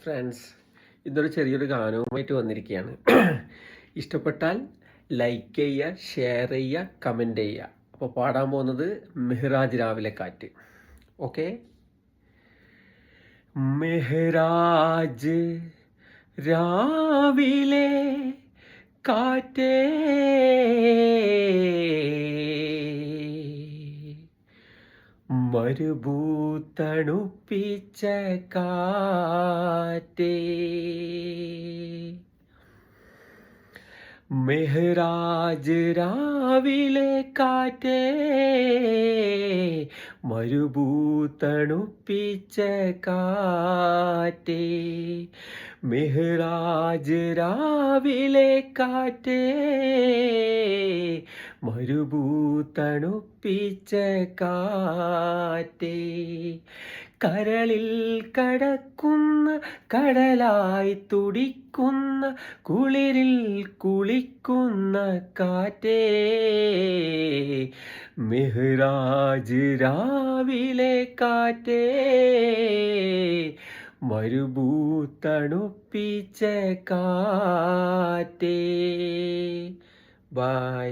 Friends, ഇതൊരു ചെറിയൊരു ഗാനവുമായിട്ട് വന്നിരിക്കുകയാണ്. ഇഷ്ടപ്പെട്ടാൽ ലൈക്ക് ചെയ്യുക, ഷെയർ ചെയ്യുക, കമൻറ്റ് ചെയ്യുക. അപ്പോൾ പാടാൻ പോകുന്നത് മെഹ്റാജ് രാവിലെ കാറ്റ്. ഓക്കെ. മെഹ്റാജ് രാവിലെ കാറ്റേ, മരുഭൂത്തണുപ്പിച്ച കാറ്റേ, മെഹ്റാജ് രാവിലെ കാറ്റേ, മരുഭൂത്തണുപ്പിച്ച കാറ്റേ, മെഹ്റാജ് രാവിലെ കാറ്റേ, മരുഭൂത്തണുപ്പിച്ച കാറ്റേ, കരളിൽ കടക്കുന്ന കടലായി തുടിക്കുന്ന കുളിരിൽ കുളിക്കുന്ന കാറ്റേ, മെഹ്റാജ് രാവിലെ കാറ്റേ, മരുഭൂത്തണുപ്പിച്ച കാറ്റേ. ബൈ.